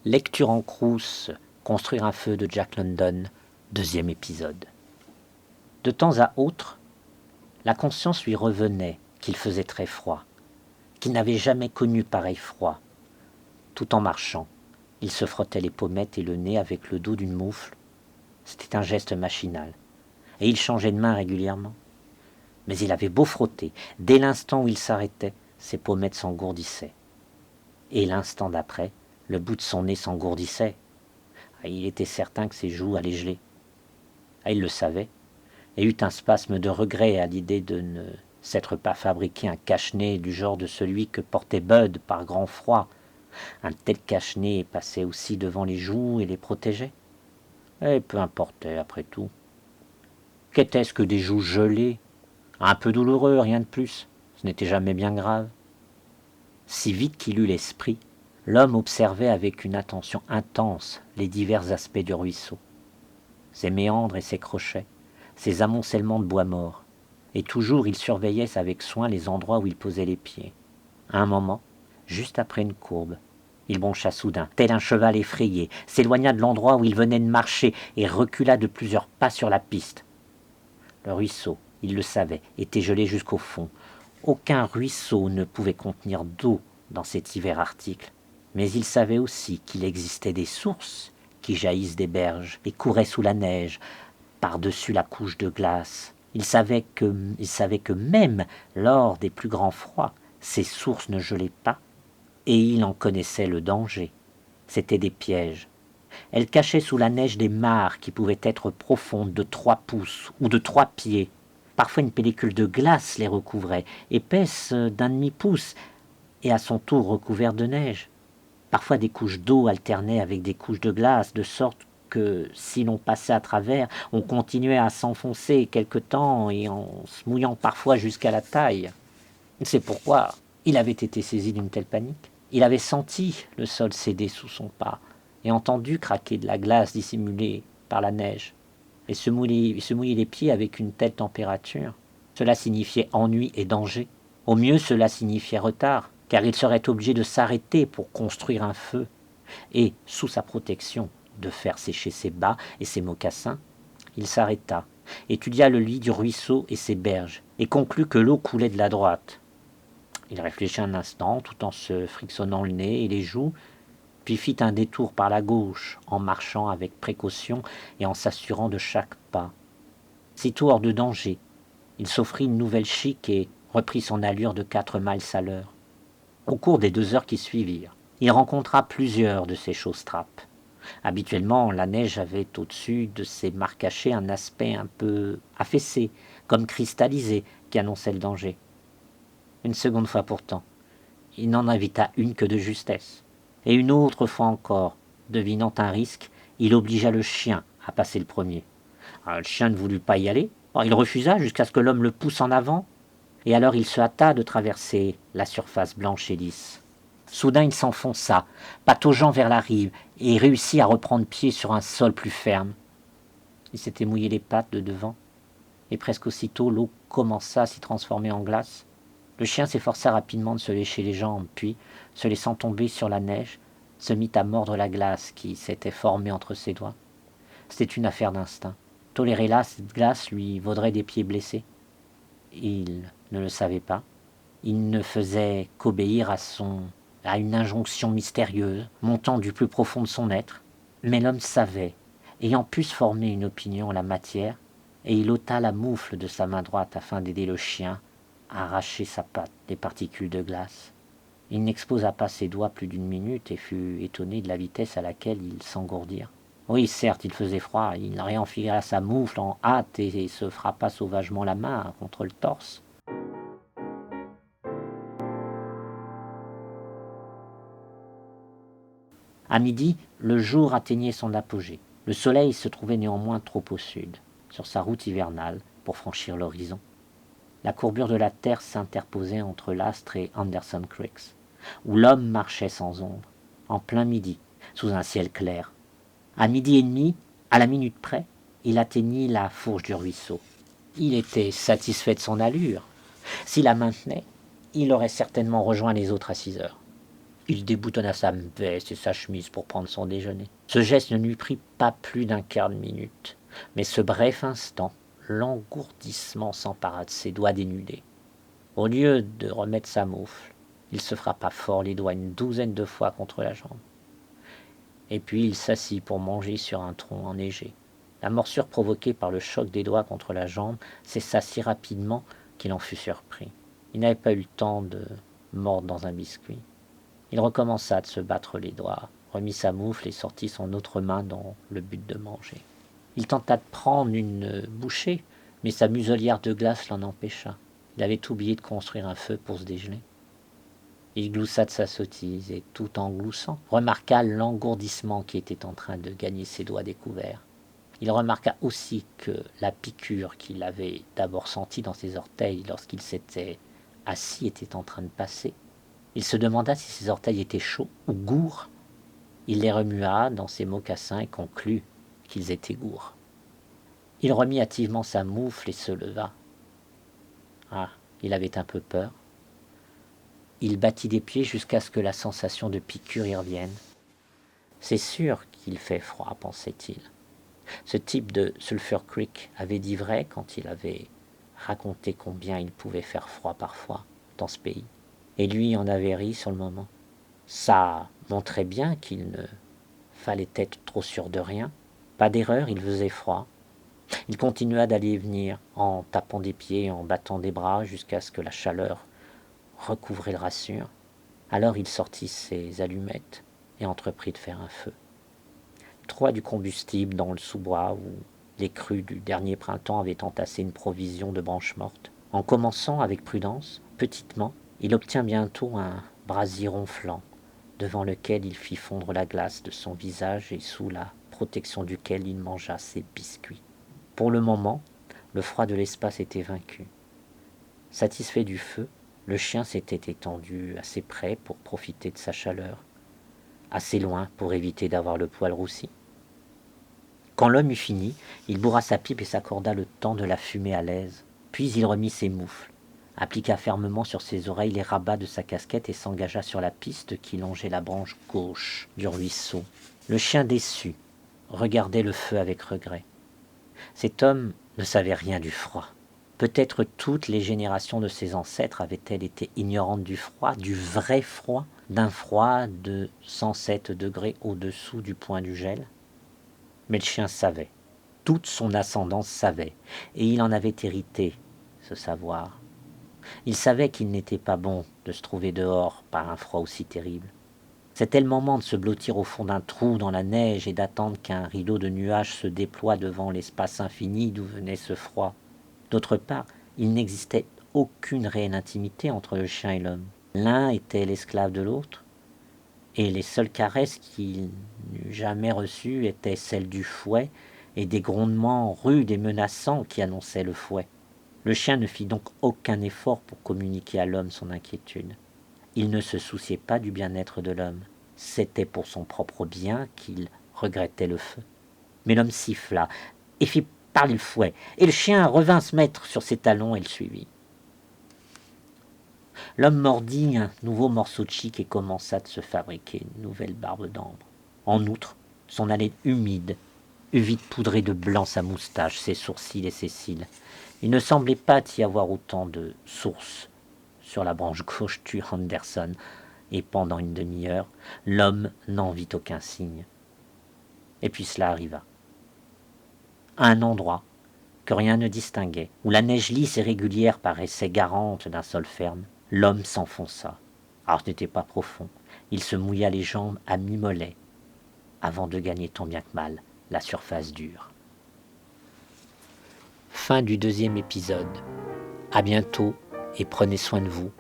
Lecture en Crous, Construire un feu de Jack London, 2e épisode. De temps à autre, la conscience lui revenait qu'il faisait très froid, qu'il n'avait jamais connu pareil froid. Tout en marchant, il se frottait les pommettes et le nez avec le dos d'une moufle. C'était un geste machinal, et il changeait de main régulièrement. Mais il avait beau frotter, dès l'instant où il s'arrêtait, ses pommettes s'engourdissaient. Et l'instant d'après, le bout de son nez s'engourdissait. Il était certain que ses joues allaient geler. Il le savait, et eut un spasme de regret à l'idée de ne s'être pas fabriqué un cache-nez du genre de celui que portait Bud par grand froid. Un tel cache-nez passait aussi devant les joues et les protégeait. Et peu importait, après tout. Qu'était-ce que des joues gelées? Un peu douloureux, rien de plus. Ce n'était jamais bien grave. Si vite qu'il eut l'esprit, l'homme observait avec une attention intense les divers aspects du ruisseau, ses méandres et ses crochets, ses amoncellements de bois mort, et toujours il surveillait avec soin les endroits où il posait les pieds. À un moment, juste après une courbe, il broncha soudain, tel un cheval effrayé, s'éloigna de l'endroit où il venait de marcher et recula de plusieurs pas sur la piste. Le ruisseau, il le savait, était gelé jusqu'au fond. Aucun ruisseau ne pouvait contenir d'eau dans cet hiver arctique. Mais il savait aussi qu'il existait des sources qui jaillissent des berges et couraient sous la neige, par-dessus la couche de glace. Il savait que même lors des plus grands froids, ces sources ne gelaient pas, et il en connaissait le danger. C'étaient des pièges. Elles cachaient sous la neige des mares qui pouvaient être profondes de 3 pouces ou de 3 pieds. Parfois une pellicule de glace les recouvrait, épaisse d'un demi-pouce, et à son tour recouverte de neige. Parfois des couches d'eau alternaient avec des couches de glace, de sorte que, si l'on passait à travers, on continuait à s'enfoncer quelque temps et en se mouillant parfois jusqu'à la taille. C'est pourquoi il avait été saisi d'une telle panique. Il avait senti le sol céder sous son pas et entendu craquer de la glace dissimulée par la neige. Et se mouiller les pieds avec une telle température, cela signifiait ennui et danger. Au mieux, cela signifiait retard, car il serait obligé de s'arrêter pour construire un feu, et, sous sa protection, de faire sécher ses bas et ses mocassins. Il s'arrêta, étudia le lit du ruisseau et ses berges, et conclut que l'eau coulait de la droite. Il réfléchit un instant, tout en se frictionnant le nez et les joues, puis fit un détour par la gauche, en marchant avec précaution et en s'assurant de chaque pas. Sitôt hors de danger, il s'offrit une nouvelle chique et reprit son allure de 4 miles à l'heure. Au cours des 2 heures qui suivirent, il rencontra plusieurs de ces chausses-trappes. Habituellement, la neige avait au-dessus de ces mares cachées un aspect un peu affaissé, comme cristallisé, qui annonçait le danger. Une seconde fois pourtant, il n'en invita une que de justesse. Et une autre fois encore, devinant un risque, il obligea le chien à passer le premier. Le chien ne voulut pas y aller. Il refusa jusqu'à ce que l'homme le pousse en avant, et alors il se hâta de traverser la surface blanche et lisse. Soudain il s'enfonça, pataugeant vers la rive, et réussit à reprendre pied sur un sol plus ferme. Il s'était mouillé les pattes de devant, et presque aussitôt l'eau commença à s'y transformer en glace. Le chien s'efforça rapidement de se lécher les jambes, puis, se laissant tomber sur la neige, se mit à mordre la glace qui s'était formée entre ses doigts. C'était une affaire d'instinct. Tolérer là cette glace lui vaudrait des pieds blessés. Il ne le savait pas. Il ne faisait qu'obéir à une injonction mystérieuse, montant du plus profond de son être. Mais l'homme savait, ayant pu se former une opinion en la matière, et il ôta la moufle de sa main droite afin d'aider le chien à arracher sa patte des particules de glace. Il n'exposa pas ses doigts plus d'1 minute et fut étonné de la vitesse à laquelle ils s'engourdirent. Oui, certes, il faisait froid, il réenfila sa moufle en hâte et se frappa sauvagement la main contre le torse. À midi, le jour atteignait son apogée. Le soleil se trouvait néanmoins trop au sud, sur sa route hivernale, pour franchir l'horizon. La courbure de la terre s'interposait entre l'Astre et Anderson Creeks, où l'homme marchait sans ombre, en plein midi, sous un ciel clair. À 12h30, à la minute près, il atteignit la fourche du ruisseau. Il était satisfait de son allure. S'il la maintenait, il aurait certainement rejoint les autres à 6 heures. Il déboutonna sa veste et sa chemise pour prendre son déjeuner. Ce geste ne lui prit pas plus d'un quart de minute, mais ce bref instant, l'engourdissement s'empara de ses doigts dénudés. Au lieu de remettre sa moufle, il se frappa fort les doigts une douzaine de fois contre la jambe. Et puis il s'assit pour manger sur un tronc enneigé. La morsure provoquée par le choc des doigts contre la jambe cessa si rapidement qu'il en fut surpris. Il n'avait pas eu le temps de mordre dans un biscuit. Il recommença de se battre les doigts, remit sa moufle et sortit son autre main dans le but de manger. Il tenta de prendre une bouchée, mais sa muselière de glace l'en empêcha. Il avait oublié de construire un feu pour se dégeler. Il gloussa de sa sottise et, tout en gloussant, remarqua l'engourdissement qui était en train de gagner ses doigts découverts. Il remarqua aussi que la piqûre qu'il avait d'abord sentie dans ses orteils lorsqu'il s'était assis était en train de passer. Il se demanda si ses orteils étaient chauds ou gourds. Il les remua dans ses mocassins et conclut qu'ils étaient gourds. Il remit hâtivement sa moufle et se leva. Ah, il avait un peu peur. Il battit des pieds jusqu'à ce que la sensation de piqûre y revienne. C'est sûr qu'il fait froid, pensait-il. Ce type de Sulphur Creek avait dit vrai quand il avait raconté combien il pouvait faire froid parfois dans ce pays. Et lui en avait ri sur le moment. Ça montrait bien qu'il ne fallait être trop sûr de rien. Pas d'erreur, il faisait froid. Il continua d'aller et venir, en tapant des pieds, en battant des bras, jusqu'à ce que la chaleur recouvrait le rassure. Alors il sortit ses allumettes et entreprit de faire un feu. Il trouva du combustible dans le sous-bois où les crues du dernier printemps avaient entassé une provision de branches mortes. En commençant avec prudence, petitement, il obtint bientôt un brasier ronflant, devant lequel il fit fondre la glace de son visage et sous la protection duquel il mangea ses biscuits. Pour le moment, le froid de l'espace était vaincu. Satisfait du feu, le chien s'était étendu assez près pour profiter de sa chaleur, assez loin pour éviter d'avoir le poil roussi. Quand l'homme eut fini, il bourra sa pipe et s'accorda le temps de la fumer à l'aise. Puis il remit ses moufles, appliqua fermement sur ses oreilles les rabats de sa casquette et s'engagea sur la piste qui longeait la branche gauche du ruisseau. Le chien déçu regardait le feu avec regret. Cet homme ne savait rien du froid. Peut-être toutes les générations de ses ancêtres avaient-elles été ignorantes du froid, du vrai froid, d'un froid de 107 degrés au-dessous du point du gel. Mais le chien savait, toute son ascendance savait, et il en avait hérité ce savoir. Il savait qu'il n'était pas bon de se trouver dehors par un froid aussi terrible. C'était le moment de se blottir au fond d'un trou dans la neige et d'attendre qu'un rideau de nuages se déploie devant l'espace infini d'où venait ce froid. D'autre part, il n'existait aucune réelle intimité entre le chien et l'homme. L'un était l'esclave de l'autre, et les seules caresses qu'il n'eût jamais reçues étaient celles du fouet et des grondements rudes et menaçants qui annonçaient le fouet. Le chien ne fit donc aucun effort pour communiquer à l'homme son inquiétude. Il ne se souciait pas du bien-être de l'homme. C'était pour son propre bien qu'il regrettait le feu. Mais l'homme siffla et fit parler le fouet, et le chien revint se mettre sur ses talons et le suivit. L'homme mordit un nouveau morceau de chic et commença de se fabriquer une nouvelle barbe d'ambre. En outre, son haleine humide eut vite poudré de blanc sa moustache, ses sourcils et ses cils. Il ne semblait pas y avoir autant de sources sur la branche gauche du Henderson, et pendant une demi-heure, l'homme n'en vit aucun signe. Et puis cela arriva. À un endroit que rien ne distinguait, où la neige lisse et régulière paraissait garante d'un sol ferme, l'homme s'enfonça. Alors ce n'était pas profond. Il se mouilla les jambes à mi-mollet, avant de gagner tant bien que mal la surface dure. Fin du 2e épisode. À bientôt et prenez soin de vous.